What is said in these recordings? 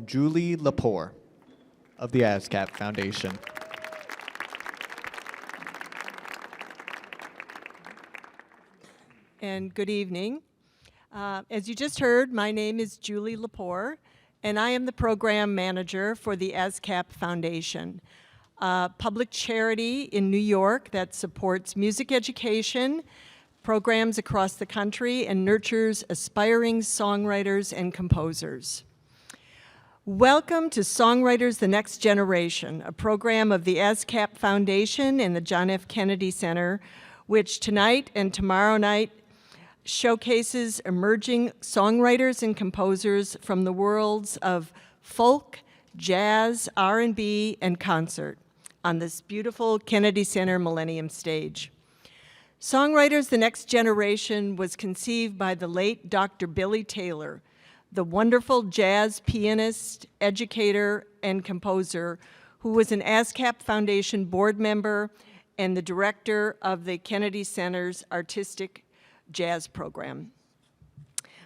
Julie Lepore of the ASCAP Foundation. And good evening. As you just heard, my name is Julie Lepore, and I am the program manager for the ASCAP Foundation, a public charity in New York that supports music education, programs across the country, and nurtures aspiring songwriters and composers. Welcome to Songwriters, the Next Generation, a program of the ASCAP Foundation and the John F. Kennedy Center, which tonight and tomorrow night showcases emerging songwriters and composers from the worlds of folk, jazz, R&B, and concert on this beautiful Kennedy Center Millennium stage. Songwriters, the Next Generation was conceived by the late Dr. Billy Taylor, the wonderful jazz pianist, educator, and composer who was an ASCAP Foundation board member and the director of the Kennedy Center's artistic jazz program.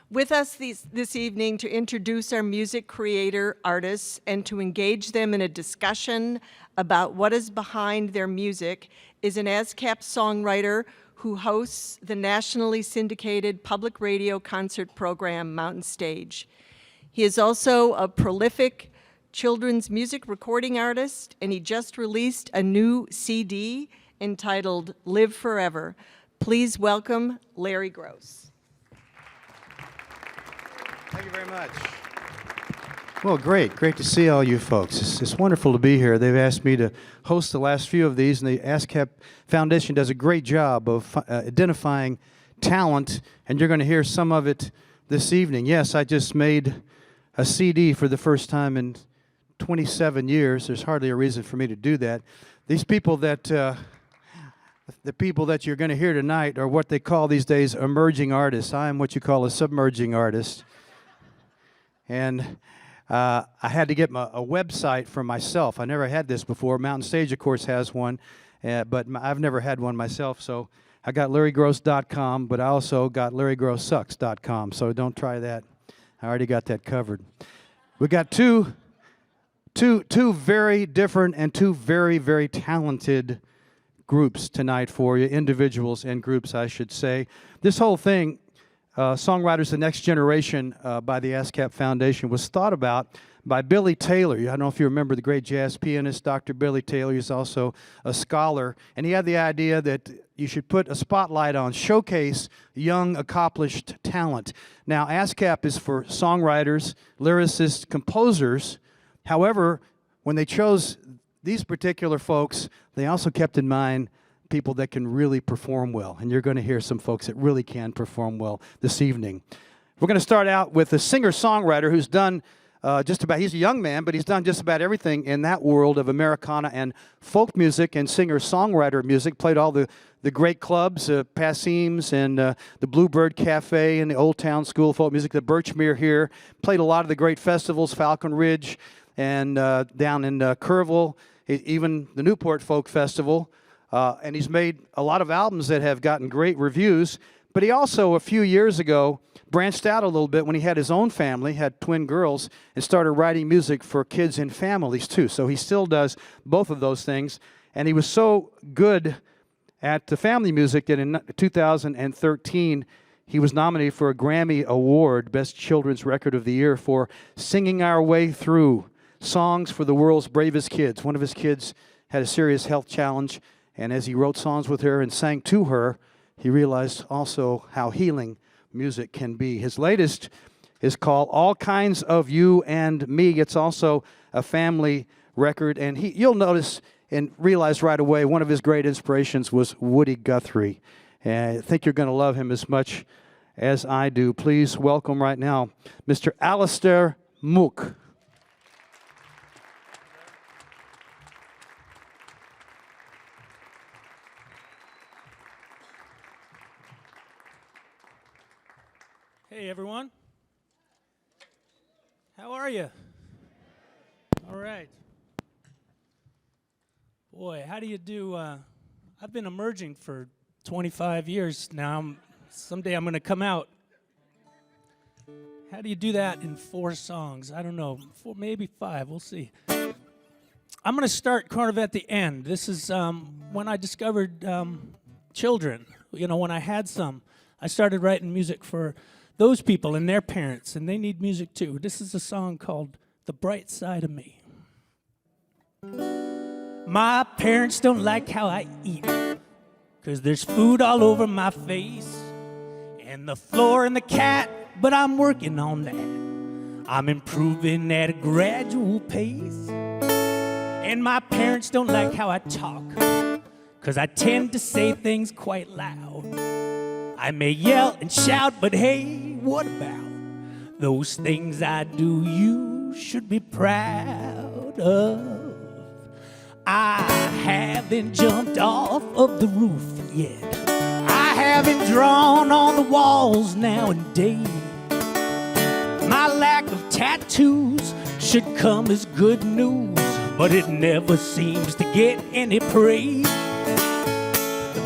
With us this evening to introduce our music creator artists and to engage them in a discussion about what is behind their music is an ASCAP songwriter who hosts the nationally syndicated public radio concert program Mountain Stage. He is also a prolific children's music recording artist, and he just released a new CD entitled Live Forever. Please welcome Larry Gross. Thank you very much. Well, great to see all you folks. It's wonderful to be here. They've asked me to host the last few of these, and the ASCAP Foundation does a great job of identifying talent, and you're going to hear some of it this evening. Yes, I just made a CD for the first time in 27 years. There's hardly a reason for me to do that. These people that the people that you're going to hear tonight are what they call these days emerging artists. I am what you call a submerging artist. And I had to get a website for myself. I never had this before. Mountain Stage, of course, has one, but I've never had one myself. So I got LarryGross.com, but I also got LarryGrossSucks.com. So don't try that. I already got that covered. We got two very different and two very, very talented groups tonight for you, individuals and groups, I should say. This whole thing, Songwriters, the Next Generation by the ASCAP Foundation, was thought about by Billy Taylor. I don't know if you remember the great jazz pianist, Dr. Billy Taylor. He's also a scholar, and he had the idea that you should put a spotlight on, showcase young, accomplished talent. Now, ASCAP is for songwriters, lyricists, composers. However, when they chose these particular folks, they also kept in mind people that can really perform well. And you're going to hear some folks that really can perform well this evening. We're going to start out with a singer-songwriter who's done he's a young man, but he's done just about everything in that world of Americana and folk music and singer-songwriter music. Played all the great clubs, Passim's and the Bluebird Cafe and the Old Town School of Folk Music, the Birchmere here. Played a lot of the great festivals, Falcon Ridge, and down in Kerrville, even the Newport Folk Festival. And he's made a lot of albums that have gotten great reviews. But he also, a few years ago, branched out a little bit when he had his own family, had twin girls, and started writing music for kids and families, too. So he still does both of those things. And he was so good at the family music that in 2013, he was nominated for a Grammy Award, Best Children's Record of the Year, for Singing Our Way Through, Songs for the World's Bravest Kids. One of his kids had a serious health challenge, and as he wrote songs with her and sang to her, he realized also how healing music can be. His latest is called All Kinds of You and Me. It's also a family record, and you'll notice and realize right away one of his great inspirations was Woody Guthrie. And I think you're going to love him as much as I do. Please welcome right now Mr. Alastair Moock. Hey, everyone. How are you? All right. Boy, how do you do? I've been emerging for 25 years now. Someday I'm going to come out. How do you do that in 4 songs? I don't know, 4, maybe 5, we'll see. I'm going to start kind of at the end. This is when I discovered children. You know, when I had some, I started writing music for those people and their parents, and they need music too. This is a song called The Bright Side of Me. My parents don't like how I eat, 'cause there's food all over my face, and the floor and the cat, but I'm working on that. I'm improving at a gradual pace. And my parents don't like how I talk, 'cause I tend to say things quite loud. I may yell and shout, but hey, what about those things I do you should be proud of? I haven't jumped off of the roof yet. I haven't drawn on the walls nowadays. My lack of tattoos should come as good news, but it never seems to get any praise.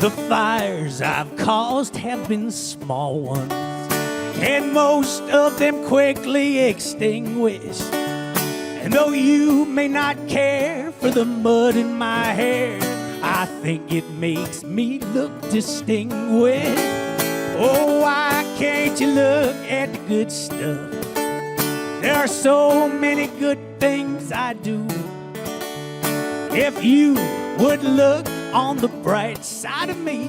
The fires I've caused have been small ones, and most of them quickly extinguished. And though you may not care for the mud in my hair, I think it makes me look distinguished. Oh, why can't you look at the good stuff? There are so many good things I do. If you would look on the bright side of me,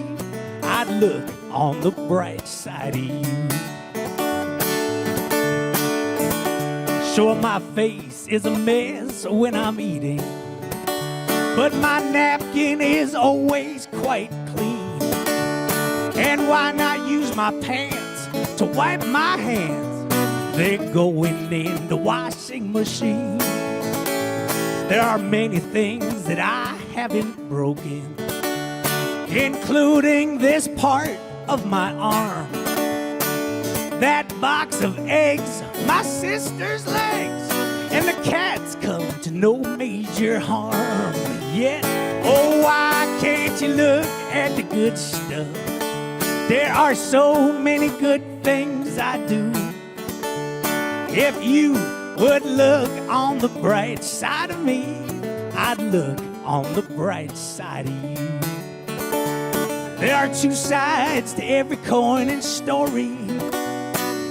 I'd look on the bright side of you. Sure, my face is a mess when I'm eating, but my napkin is always quite clean. And why not use my pants to wipe my hands? They're going in the washing machine. There are many things that I haven't broken, including this part of my arm, that box of eggs, my sister's legs, and the cat's come to no major harm yet. Oh, why can't you look at the good stuff? There are so many good things I do. If you would look on the bright side of me, I'd look on the bright side of you. There are 2 sides to every coin and story.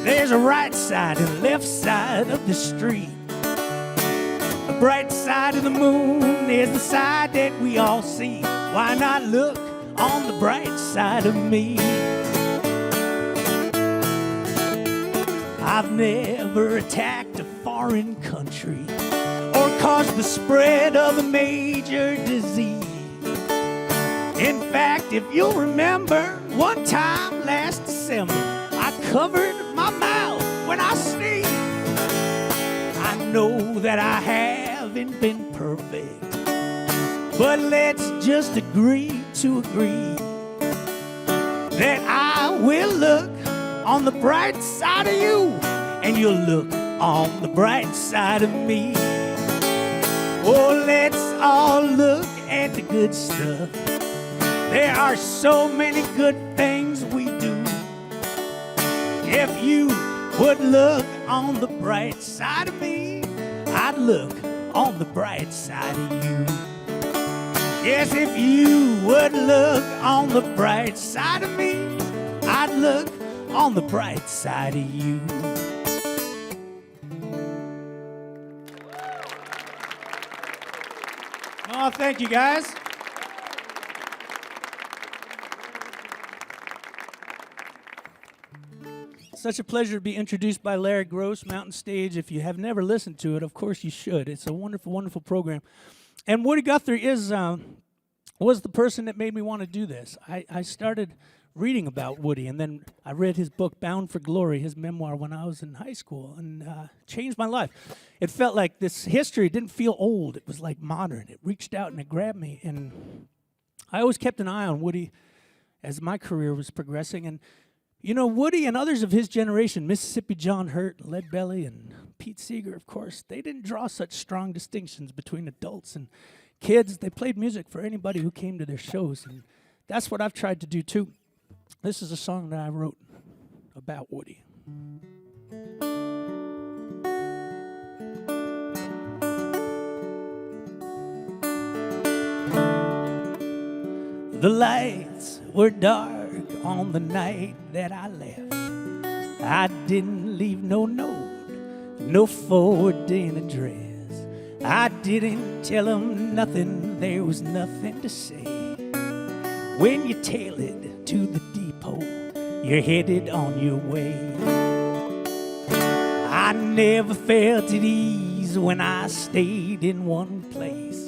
There's a right side and left side of the street. The bright side of the moon is the side that we all see. Why not look on the bright side of me? I've never attacked a foreign country or caused the spread of a major disease. In fact, if you'll remember, one time last December, I covered my mouth when I sneezed. I know that I haven't been perfect, but let's just agree to agree that I will look on the bright side of you, and you'll look on the bright side of me. Oh, let's all look at the good stuff. There are so many good things we do. If you would look on the bright side of me, I'd look on the bright side of you. Yes, if you would look on the bright side of me, I'd look on the bright side of you. Oh, thank you, guys. Such a pleasure to be introduced by Larry Gross, Mountain Stage. If you have never listened to it, of course you should. It's a wonderful, wonderful program. And Woody Guthrie was the person that made me want to do this. I started reading about Woody, and then I read his book, Bound for Glory, his memoir, when I was in high school, and changed my life. It felt like this history didn't feel old. It was like modern. It reached out and it grabbed me, and I always kept an eye on Woody as my career was progressing. And, you know, Woody and others of his generation, Mississippi John Hurt, Lead Belly, and Pete Seeger, of course, they didn't draw such strong distinctions between adults and kids. They played music for anybody who came to their shows, and that's what I've tried to do, too. This is a song that I wrote about Woody. The lights were dark on the night that I left. I didn't leave no note, no forwarding address. I didn't tell them nothing, there was nothing to say. When you tail it to the depot, you're headed on your way. I never felt at ease when I stayed in one place.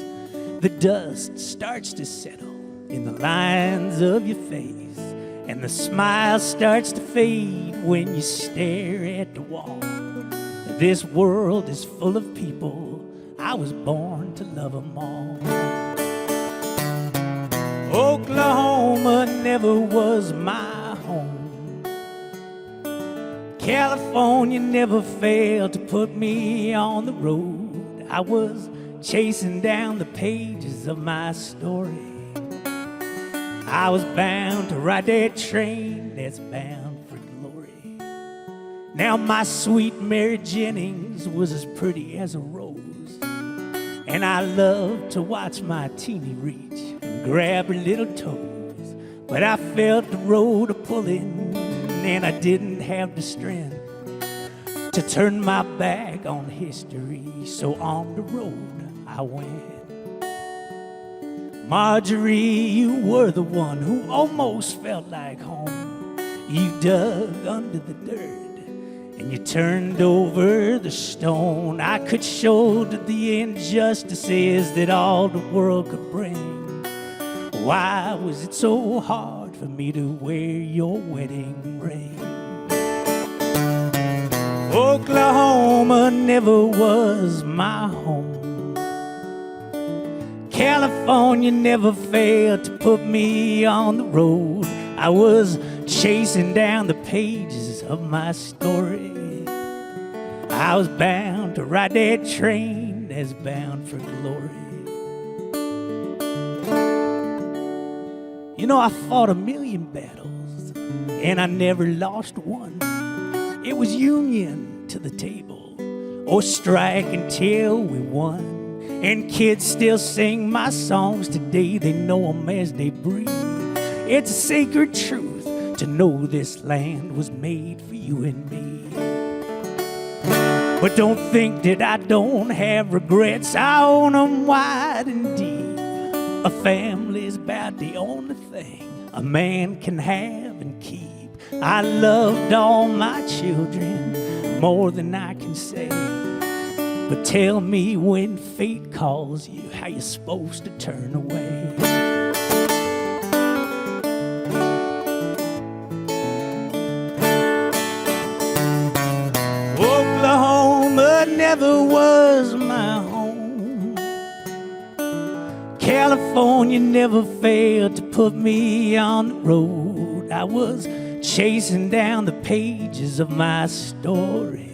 The dust starts to settle in the lines of your face, and the smile starts to fade when you stare at the wall. This world is full of people, I was born to love them all. Oklahoma never was my home. California never failed to put me on the road. I was chasing down the pages of my story. I was bound to ride that train that's bound for glory. Now my sweet Mary Jennings was as pretty as a rose, and I loved to watch my teeny reach and grab her little toes. But I felt the road a-pulling, and I didn't have the strength to turn my back on history, so on the road I went. Marjorie, you were the one who almost felt like home. You dug under the dirt and you turned over the stone. I could shoulder the injustices that all the world could bring. Why was it so hard for me to wear your wedding ring? Oklahoma never was my home. California never failed to put me on the road. I was chasing down the pages of my story. I was bound to ride that train that's bound for glory. You know, I fought 1,000,000 battles, and I never lost one. It was union to the table, or strike until we won. And kids still sing my songs today, they know them as they breathe. It's a sacred truth to know this land was made for you and me. But don't think that I don't have regrets, I own them wide and deep. A family's about the only thing a man can have and keep. I loved all my children more than I can say. But tell me when fate calls you, how you're supposed to turn away. Oklahoma never was my home. California never failed to put me on the road. I was chasing down the pages of my story.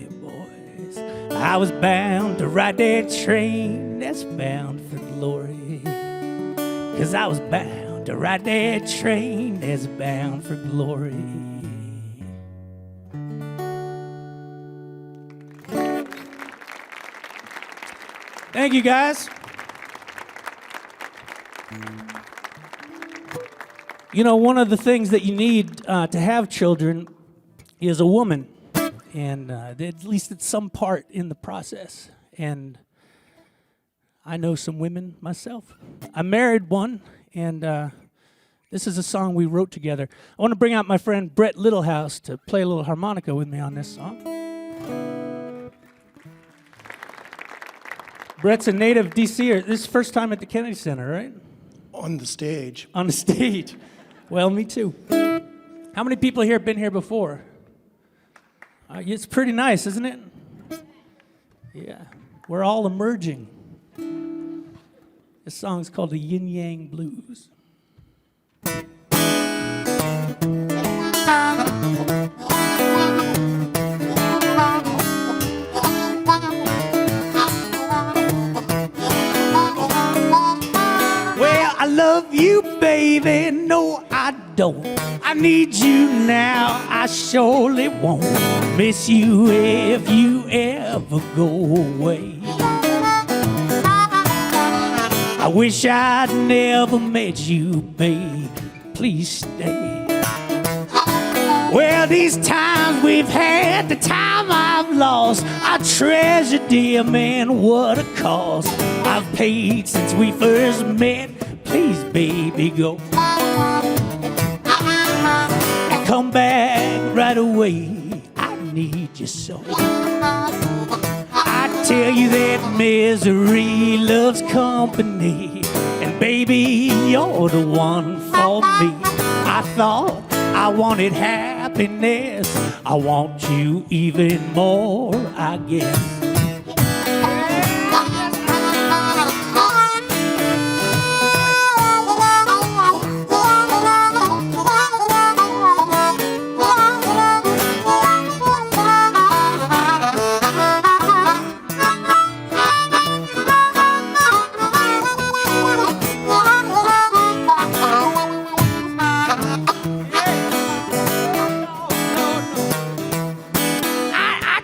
I was bound to ride that train that's bound for glory. 'Cause I was bound to ride that train that's bound for glory. Thank you, guys. You know, one of the things that you need to have children is a woman. And at least it's some part in the process. And I know some women myself. I married one, and this is a song we wrote together. I want to bring out my friend Brett Littlehouse to play a little harmonica with me on this song. Brett's a native DCer. This is first time at the Kennedy Center, right? On the stage. On the stage. Well, me too. How many people here have been here before? It's pretty nice, isn't it? Yeah, we're all emerging. This song's called the Yin Yang Blues. Well, I love you, baby. No, I don't. I need you now. I surely won't miss you if you ever go away. I wish I'd never met you, babe. Please stay. Well, these times we've had, the time I've lost, I treasure, dear man, what a cost I've paid since we first met. Please, baby, go and come back right away. I need you so. I tell you that misery loves company, and baby, you're the one for me. I thought I wanted happiness, I want you even more, I guess.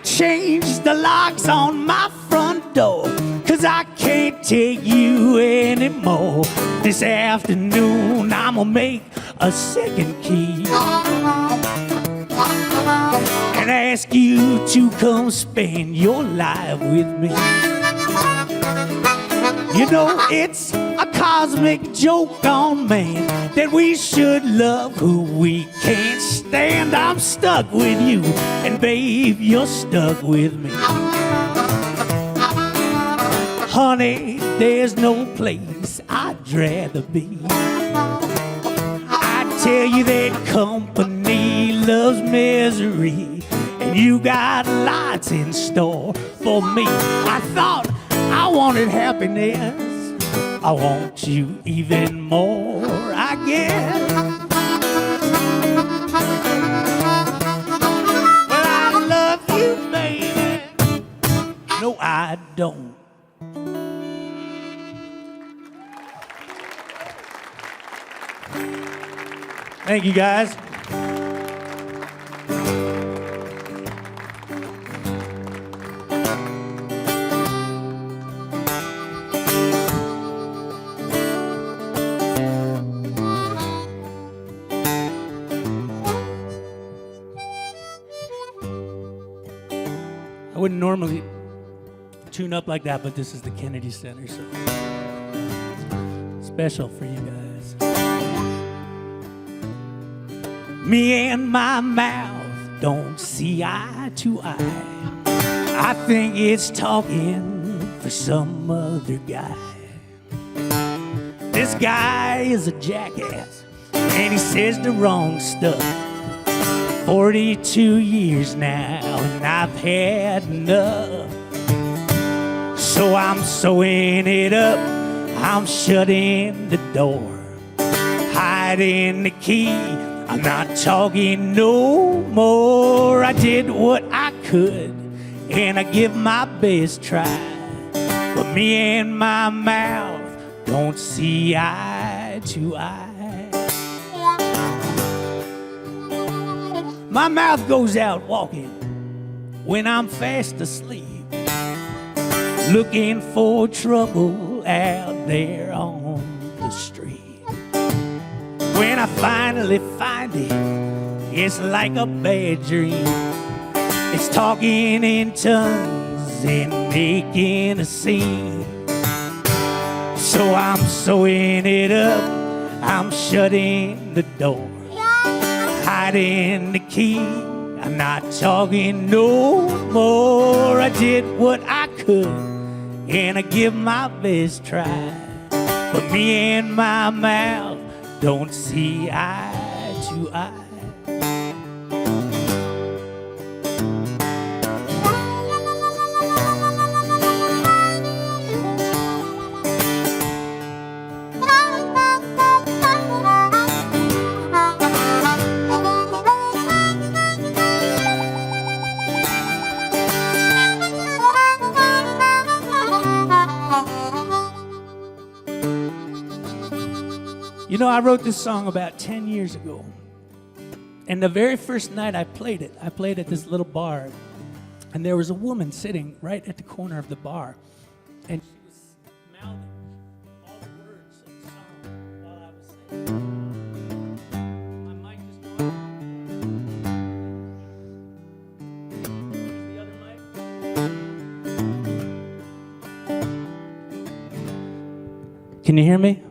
Changed the locks on my front door, 'cause I can't take you anymore. This afternoon I'ma make a second key and ask you to come spend your life with me. You know, it's a cosmic joke on man that we should love who we can't stand. I'm stuck with you, and babe, you're stuck with me. Honey, there's no place I'd rather be. I tell you that company loves misery, and you got lots in store for me. I thought I wanted happiness, I want you even more, I guess. Well, I love you, baby. No, I don't. Thank you, guys. I wouldn't normally tune up like that, but this is the Kennedy Center, so special for you guys. Me and my mouth don't see eye to eye. I think it's talking for some other guy. This guy is a jackass, and he says the wrong stuff. 42 years now, and I've had enough. So I'm sewing it up, I'm shutting the door, hiding the key, I'm not talking no more. I did what I could, and I give my best try, but me and my mouth don't see eye to eye. My mouth goes out walking when I'm fast asleep, looking for trouble out there on the street. When I finally find it, it's like a bad dream. It's talking in tongues and making a scene. So I'm sewing it up, I'm shutting the door, hiding the key, I'm not talking no more. I did what I could, and I give my best try, but me and my mouth don't see eye to eye. You know, I wrote this song about 10 years ago. And the very first night I played it at this little bar. And there was a woman sitting right at the corner of the bar. And she was mouthing all the Can you hear me?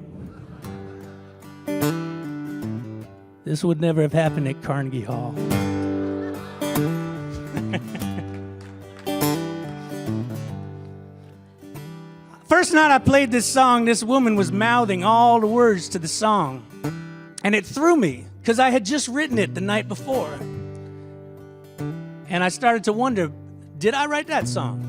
This would never have happened at Carnegie Hall. First night I played this song, this woman was mouthing all the words to the song. And it threw me, because I had just written it the night before. And I started to wonder, did I write that song?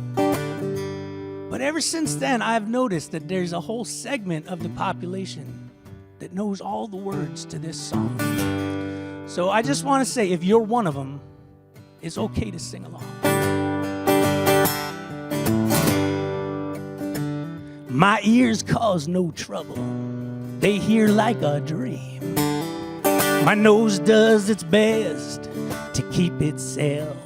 But ever since then, I've noticed that there's a whole segment of the population that knows all the words to this song. So I just want to say, if you're one of them, it's okay to sing along. My ears cause no trouble. They hear like a dream. My nose does its best to keep itself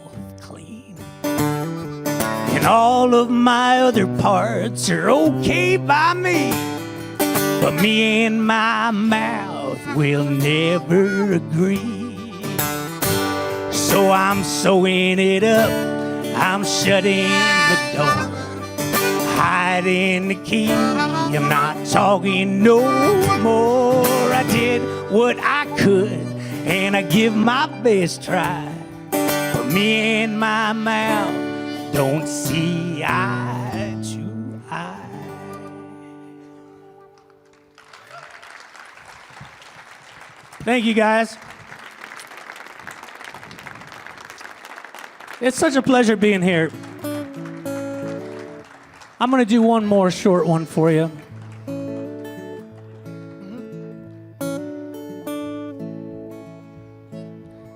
clean. And all of my other parts are okay by me. But me and my mouth will never agree. So I'm sewing it up. I'm shutting the door. Hiding the key, I'm not talking no more. I did what I could, and I give my best try. But me and my mouth don't see eye to eye. Thank you, guys. It's such a pleasure being here. I'm going to do one more short one for you.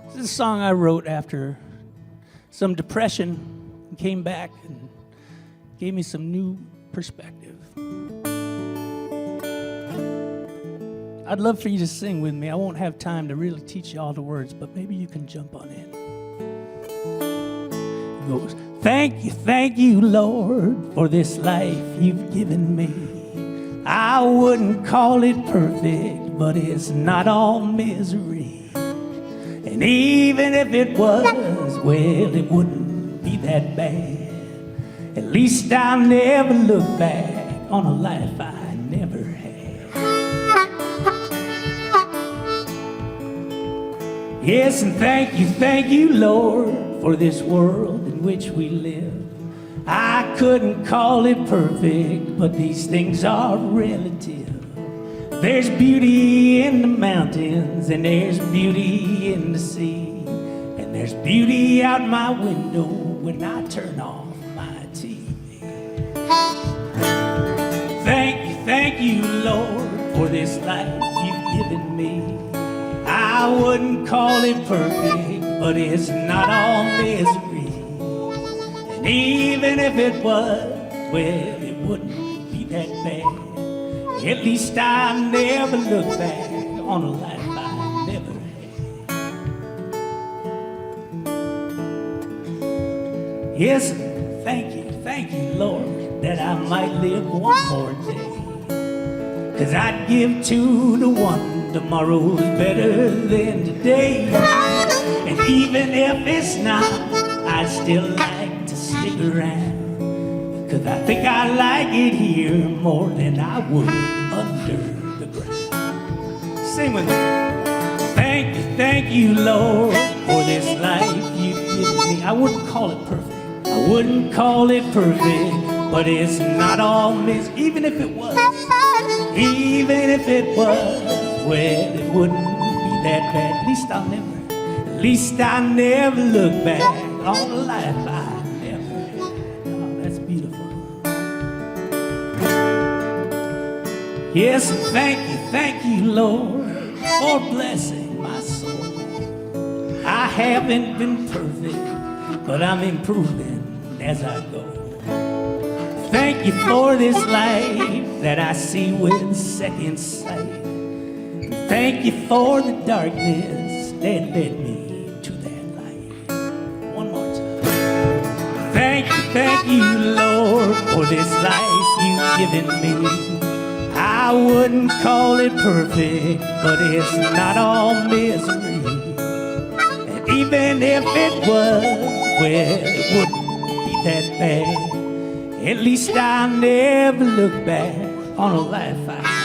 This is a song I wrote after some depression and came back and gave me some new perspective. I'd love for you to sing with me. I won't have time to really teach you all the words, but maybe you can jump on in. It goes, thank you, Lord, for this life you've given me. I wouldn't call it perfect, but it's not all misery. And even if it was, well, it wouldn't be that bad. At least I'll never look back on a life I never had. Yes, and thank you, Lord, for this world in which we live. I couldn't call it perfect, but these things are relative. There's beauty in the mountains, and there's beauty in the sea, and there's beauty out my window when I turn off my TV. Thank you, Lord, for this life you've given me. I wouldn't call it perfect, but it's not all misery. And even if it was, well, it wouldn't be that bad. At least I never look back on a life I never had. Yes, thank you, Lord, that I might live one more day. 'Cause I'd give to the one tomorrow's better than today. And even if it's not, I'd still like to stick around. 'Cause I think I like it here more than I would under the ground. Sing with me. Thank you, Lord, for this life you've given me. I wouldn't call it perfect. I wouldn't call it perfect, but it's not all even if it was. Even if it was, well, it wouldn't be that bad. At least I never look back on the life I never had. Oh, that's beautiful. Yes, thank you, Lord, for blessing my soul. I haven't been perfect, but I'm improving as I go. Thank you for this life that I see with second sight. Thank you for the darkness that led me to that light. One more time. Thank you, Lord, for this life you've given me. I wouldn't call it perfect, but it's not all misery. And even if it was, well, it wouldn't be that bad. At least I never look back on a life I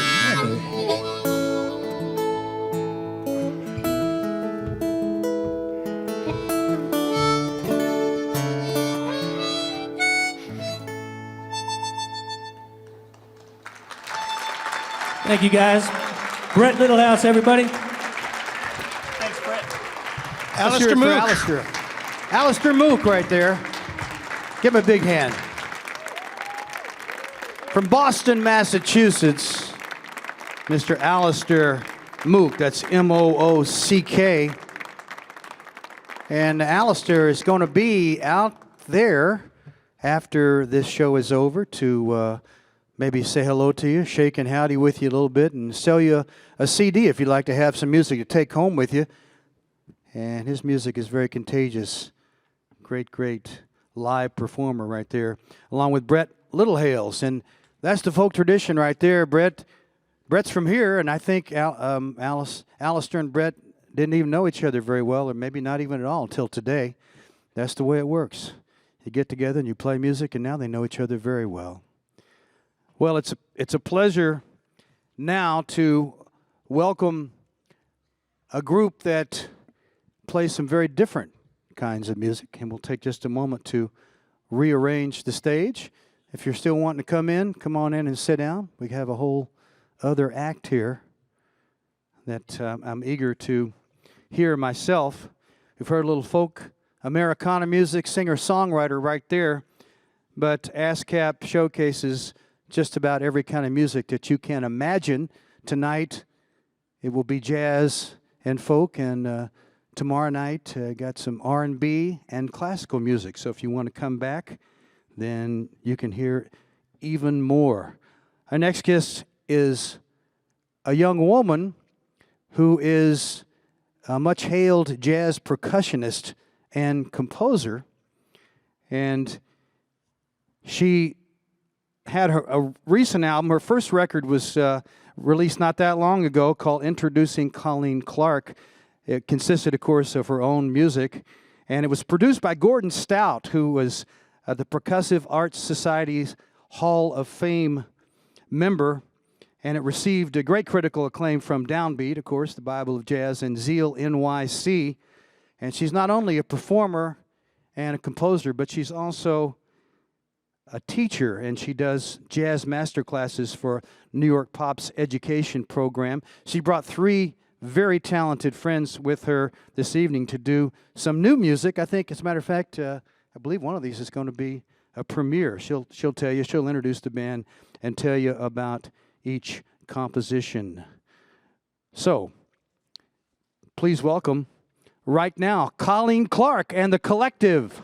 Thank you, guys. Brett Littlehouse, everybody. Thanks, Brett. Let's hear Alistair it for Moock. Alistair. Alistair Moock right there. Give him a big hand. From Boston, Massachusetts, Mr. Alistair Moock. That's M-O-O-C-K. And Alistair is going to be out there after this show is over to maybe say hello to you, shake and howdy with you a little bit, and sell you a CD if you'd like to have some music to take home with you. And his music is very contagious. Great, great live performer right there, along with Brett Littlehales. And that's the folk tradition right there. Brett's from here, and I think Alistair and Brett didn't even know each other very well, or maybe not even at all until today. That's the way it works. You get together and you play music, and now they know each other very well. Well, it's a pleasure now to welcome a group that plays some very different kinds of music, and we'll take just a moment to rearrange the stage. If you're still wanting to come on in and sit down. We have a whole other act here that I'm eager to hear myself. We've heard a little folk Americana music, singer-songwriter right there, but ASCAP showcases just about every kind of music that you can imagine. Tonight, it will be jazz and folk, and tomorrow night, got some R&B and classical music. So if you want to come back, then you can hear even more. Our next guest is a young woman who is a much-hailed jazz percussionist and composer, and she had a recent album. Her first record was released not that long ago called Introducing Colleen Clark. It consisted, of course, of her own music, and it was produced by Gordon Stout, who was the Percussive Arts Society's Hall of Fame member, and it received a great critical acclaim from Downbeat, of course, the Bible of Jazz, and Zeal NYC. And she's not only a performer and a composer, but she's also a teacher, and she does jazz master classes for New York Pop's education program. She brought 3 very talented friends with her this evening to do some new music. I think, as a matter of fact, I believe one of these is going to be a premiere. She'll tell you, she'll introduce the band and tell you about each composition. So, please welcome right now Colleen Clark and the Collective.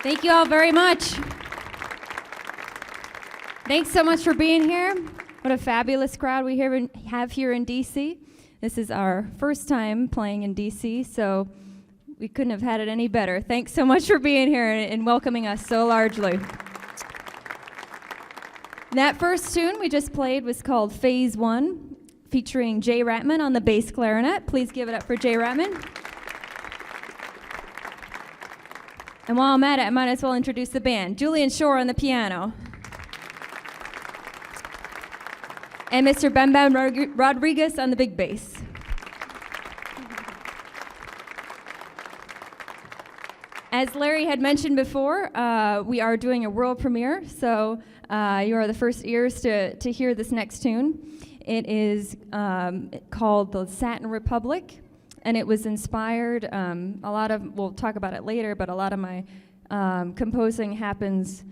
Thank you all very much. Thanks so much for being here. What a fabulous crowd we have here in DC. This is our first time playing in DC, so we couldn't have had it any better. Thanks so much for being here and welcoming us so largely. That first tune we just played was called Phase 1, featuring Jay Ratman on the bass clarinet. Please give it up for Jay Ratman. And while I'm at it, I might as well introduce the band. Julian Shore on the piano. And Mr. Bam Bam Rodriguez on the big bass. As Larry had mentioned before, we are doing a world premiere, so you are the first ears to hear this next tune. It is called The Satin Republic, and it was inspired, we'll talk about it later, but a lot of my composing happens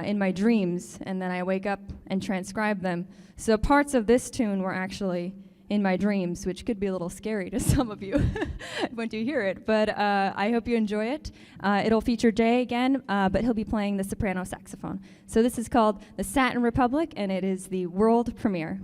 in my dreams, and then I wake up and transcribe them. So parts of this tune were actually in my dreams, which could be a little scary to some of you when you hear it, but I hope you enjoy it. It'll feature Jay again, but he'll be playing the soprano saxophone. So this is called The Satin Republic, and it is the world premiere.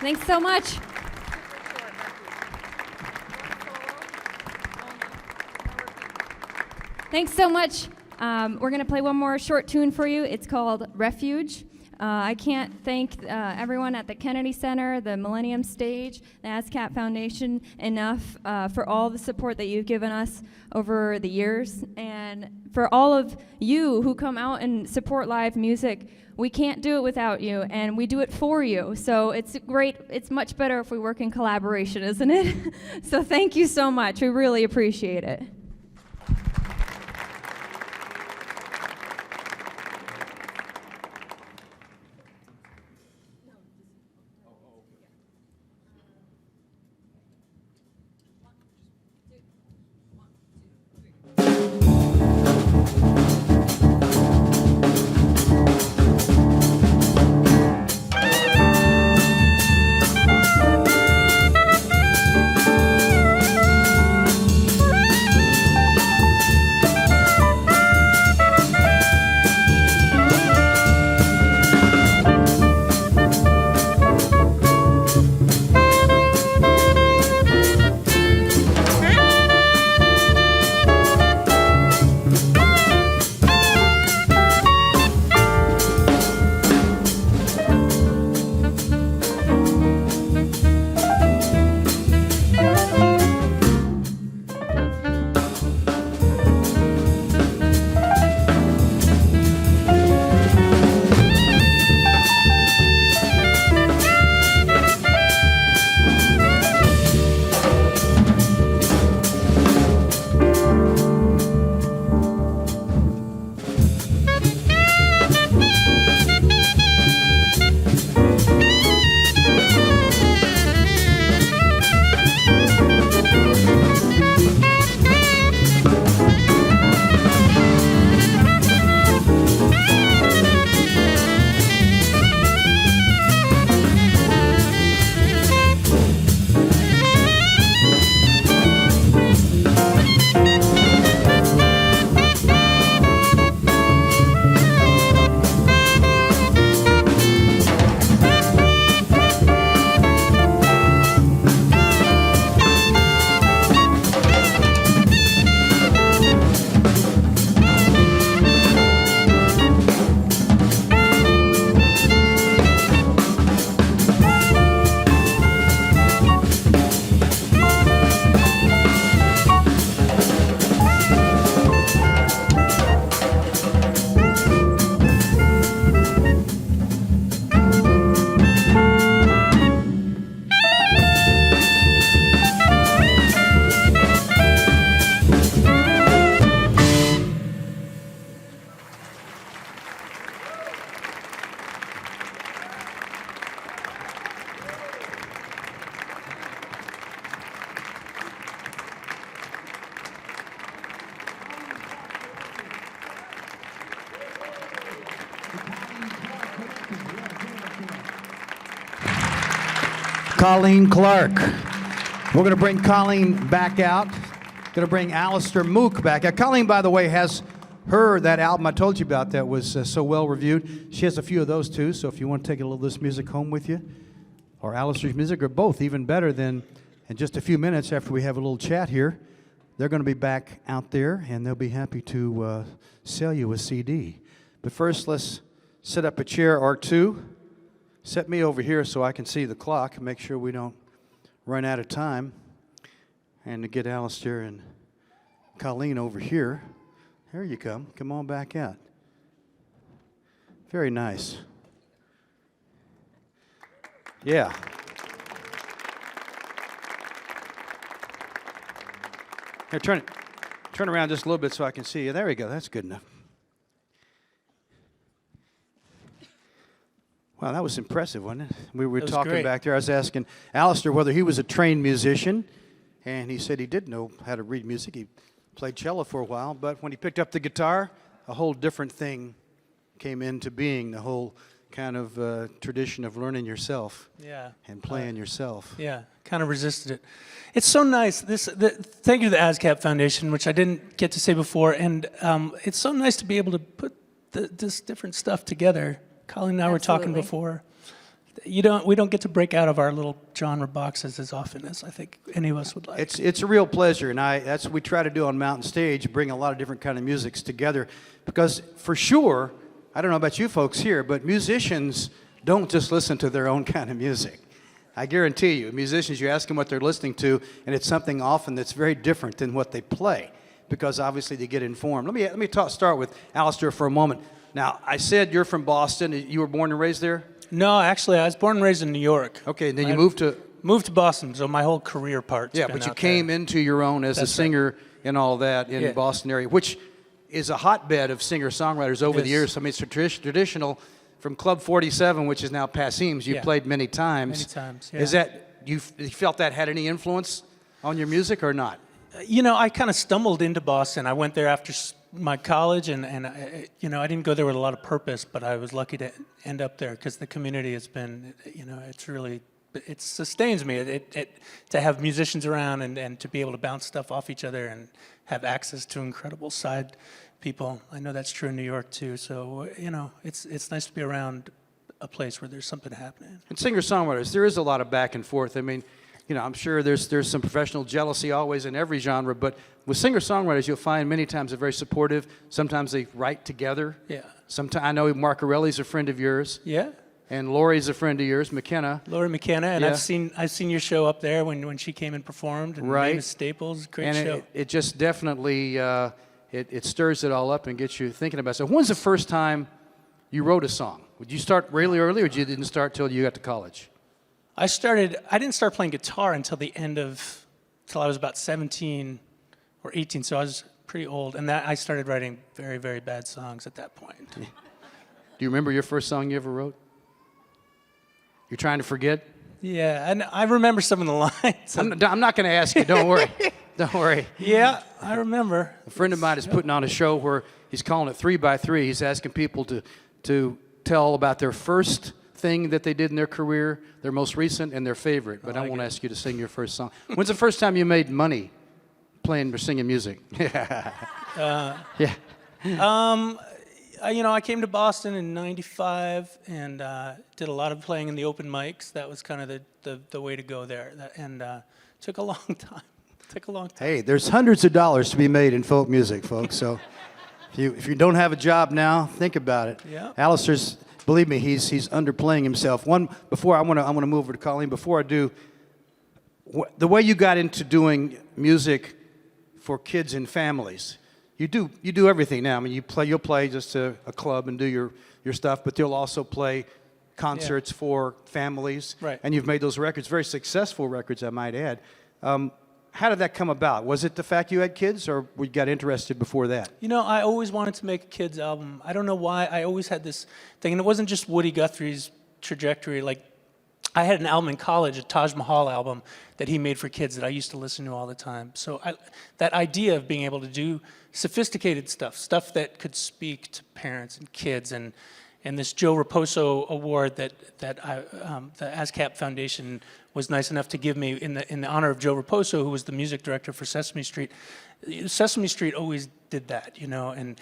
Thanks so much. Thanks so much. We're going to play one more short tune for you. It's called Refuge. I can't thank everyone at the Kennedy Center, the Millennium Stage, the ASCAP Foundation enough for all the support that you've given us over the years. And for all of you who come out and support live music, we can't do it without you, and we do it for you. So it's great. It's much better if we work in collaboration, isn't it? So thank you so much. We really appreciate it. Colleen Clark. We're going to bring Colleen back out. Going to bring Alastair Moock back out. Colleen, by the way, has that album I told you about that was so well reviewed. She has a few of those too, so if you want to take a little of this music home with you, or Alastair's music, or both, even better, then in just a few minutes after we have a little chat here, they're going to be back out there, and they'll be happy to sell you a CD. But first, let's set up a chair or two. Set me over here so I can see the clock and make sure we don't run out of time. And to get Alistair and Colleen over here. Here you come. Come on back out. Very nice. Yeah. Here, turn around just a little bit so I can see you. There we go. That's good enough. Wow, that was impressive, wasn't it? We were talking great. back there. I was asking Alistair whether he was a trained musician, and he said he did know how to read music. He played cello for a while, but when he picked up the guitar, a whole different thing came into being, the whole kind of tradition of learning yourself and playing yourself. Yeah, kind of resisted it. It's so nice. Thank you to the ASCAP Foundation, which I didn't get to say before, and it's so nice to be able to put this different stuff together. Colleen and I were talking before. We don't get to break out of our little genre boxes as often as I think any of us would like. It's a real pleasure, and that's what we try to do on Mountain Stage, bring a lot of different kind of musics together, because for sure, I don't know about you folks here, but musicians don't just listen to their own kind of music. I guarantee you, musicians, you ask them what they're listening to, and it's something often that's very different than what they play, because obviously they get informed. Let me start with Alistair for a moment. Now, I said you're from Boston. You were born and raised there? No, actually, I was born and raised in New York. Okay, and then you moved to Boston, so my whole career part's been but you out came there. into your own as a singer and all that in the Boston area, which is a hotbed of singer-songwriters over the years. I mean, it's traditional from Club 47, which is now Passim's. You played many times. Many times, yeah. Is that, you felt that had any influence on your music or not? You know, I kind of stumbled into Boston. I went there after my college, and I didn't go there with a lot of purpose, but I was lucky to end up there because the community has been, it sustains me. To have musicians around and to be able to bounce stuff off each other and have access to incredible side people. I know that's true in New York too. So it's nice to be around a place where there's something happening. And singer-songwriters, there is a lot of back and forth. I mean, I'm sure there's some professional jealousy always in every genre, but with singer-songwriters, you'll find many times they're very supportive. Sometimes they write together. Yeah. Sometimes I know Mark Corelli's a friend of yours. Yeah. And Lori's a friend of yours, McKenna. Lori McKenna, and I've seen your show up there when she came and performed. And David Staples, great show. It just definitely it stirs it all up and gets you thinking about it. So when's the first time you wrote a song? Would you start really early, or you didn't start till you got to college? I didn't start playing guitar until I was about 17 or 18, so I was pretty old. And I started writing very, very bad songs at that point. Do you remember your first song you ever wrote? You're trying to forget? Yeah, and I remember some of the lines. I'm not going to ask you, don't worry. Don't worry. Yeah, I remember. A friend of mine is putting on a show where he's calling it 3x3. He's asking people to tell about their first thing that they did in their career, their most recent, and their favorite. But I won't ask you to sing your first song. When's the first time you made money playing or singing music? I came to Boston in '95 and did a lot of playing in the open mics. That was kind of the way to go there. Took a long time. Hey, there's hundreds of dollars to be made in folk music, folks. So if you don't have a job now, think about it. Yeah. Alistair's, believe me, he's underplaying himself. Before I want to move over to Colleen. Before I do, the way you got into doing music for kids and families, you do everything now. I mean, you'll play just a club and do your stuff, but you'll also play concerts for families. Right. And you've made those records, very successful records, I might add. How did that come about? Was it the fact you had kids, or you got interested before that? I always wanted to make a kids album. I don't know why. I always had this thing, and it wasn't just Woody Guthrie's trajectory. Like, I had an album in college, a Taj Mahal album that he made for kids that I used to listen to all the time. So that idea of being able to do sophisticated stuff that could speak to parents and kids and And this Joe Raposo Award that the ASCAP Foundation was nice enough to give me in the honor of Joe Raposo, who was the music director for Sesame Street. Sesame Street always did that, you know, and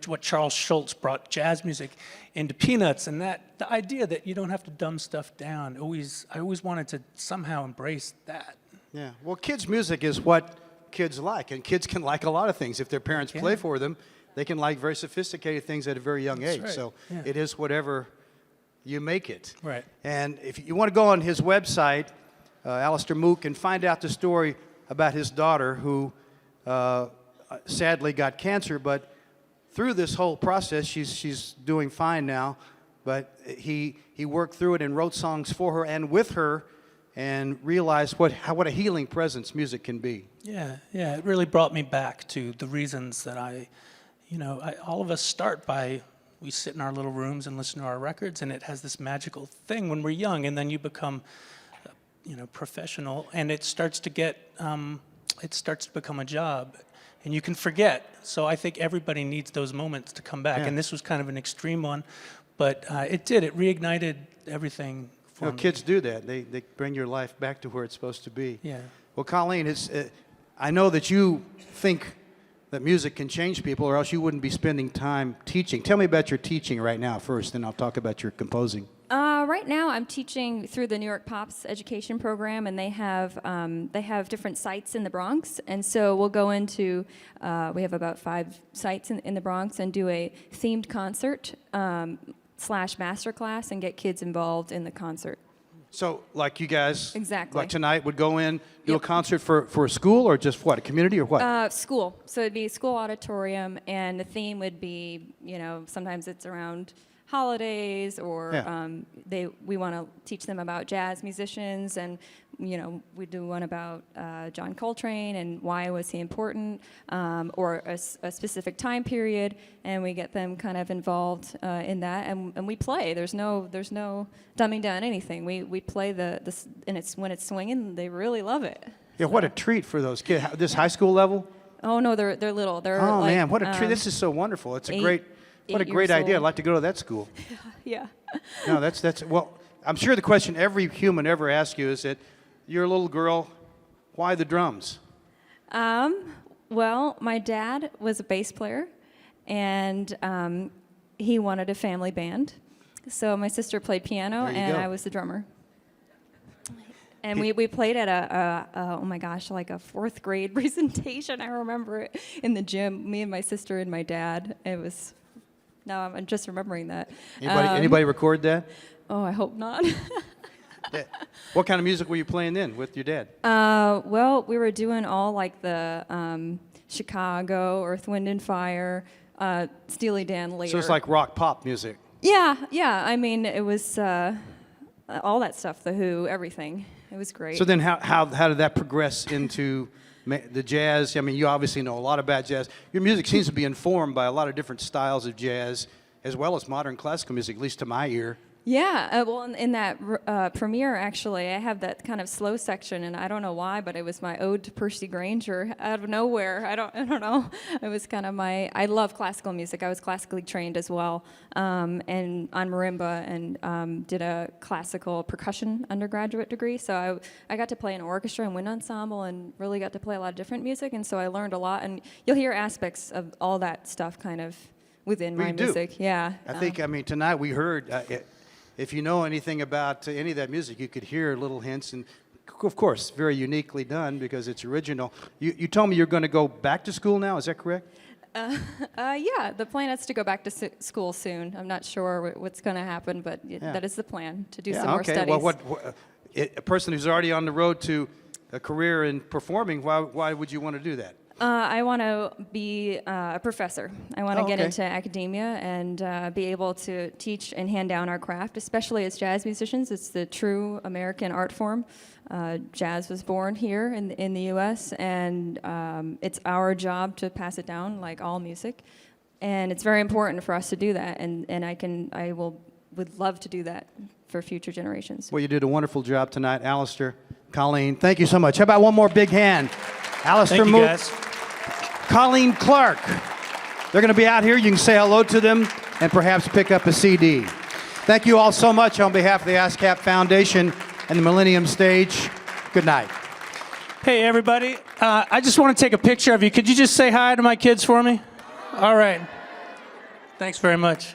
what Charles Schultz brought jazz music into Peanuts, and that the idea that you don't have to dumb stuff down. I always wanted to somehow embrace that. Yeah. Well, kids' music is what kids like, and kids can like a lot of things if their parents play for them. They can like very sophisticated things at a very young age. Right. So it is whatever you make it. Right. And if you want to go on his website, Alistair Moock, and find out the story about his daughter who sadly got cancer, but through this whole process, she's doing fine now. But he worked through it and wrote songs for her and with her, and realized what a healing presence music can be. Yeah, it really brought me back to the reasons that all of us start by, we sit in our little rooms and listen to our records, and it has this magical thing when we're young, and then you become, professional, and it starts to become a job, and you can forget. So I think everybody needs those moments to come back, and this was kind of an extreme one, but it reignited everything. Kids do that. They bring your life back to where it's supposed to be. Yeah. Well, Colleen, I know that you think that music can change people, or else you wouldn't be spending time teaching. Tell me about your teaching right now first, then I'll talk about your composing. Right now, I'm teaching through the New York Pops education program, and they have different sites in the Bronx. And so we'll go into we have about 5 sites in the Bronx, and do a themed concert / masterclass, and get kids involved in the concert. So, like you guys, Exactly. like tonight, would go in, do a concert for a school, or just what, a community, or what? School. So it'd be a school auditorium, and the theme would be, sometimes it's around holidays, or we want to teach them about jazz musicians, and we do one about John Coltrane and why was he important, or a specific time period, and we get them kind of involved in that, and we play. There's no dumbing down anything. We play and it's when it's swinging, they really love it. Yeah, what a treat for those kids. This high school level? Oh no, they're little. They're man, what a treat! This is so wonderful. It's what a great idea. I'd like to go to that school. Yeah. No, that's well. I'm sure the question every human ever asks you is that you're a little girl. Why the drums? Well, my dad was a bass player, and he wanted a family band. So my sister played piano, and I was the drummer. And we played at like a 4th grade presentation. I remember it in the gym. Me and my sister and my dad. It was. Now I'm just remembering that. Anybody record that? Oh, I hope not. Yeah. What kind of music were you playing then with your dad? Well, we were doing all like the Chicago, Earth, Wind and Fire, Steely Dan later. So it's like rock pop music. Yeah. I mean, it was all that stuff, The Who, everything. It was great. So then how did that progress into the jazz? I mean, you obviously know a lot about jazz. Your music seems to be informed by a lot of different styles of jazz, as well as modern classical music, at least to my ear. Yeah, well, in that premiere, actually, I have that kind of slow section, and I don't know why, but it was my ode to Percy Grainger out of nowhere. I don't know. It was kind of I love classical music. I was classically trained as well, and on marimba, and did a classical percussion undergraduate degree. So I got to play in an orchestra and wind ensemble, and really got to play a lot of different music, and so I learned a lot. And you'll hear aspects of all that stuff kind of within my music. Yeah. I think, tonight we heard. If you know anything about any of that music, you could hear little hints, and of course, very uniquely done because it's original. You told me you're going to go back to school now, is that correct? Yeah, the plan is to go back to school soon. I'm not sure what's going to happen, but that is the plan, to do some more studies. Well, a person who's already on the road to a career in performing, why would you want to do that? I want to be a professor. I want to get into academia and be able to teach and hand down our craft, especially as jazz musicians. It's the true American art form. Jazz was born here in the U.S., and it's our job to pass it down like all music. And it's very important for us to do that, and I would love to do that for future generations. Well, you did a wonderful job tonight, Alistair, Colleen. Thank you so much. How about one more big hand? Alistair Moock, Colleen Clark. They're going to be out here. You can say hello to them and perhaps pick up a CD. Thank you all so much on behalf of the ASCAP Foundation and the Millennium Stage. Good night. Hey, everybody. I just want to take a picture of you. Could you just say hi to my kids for me? All right. Thanks very much.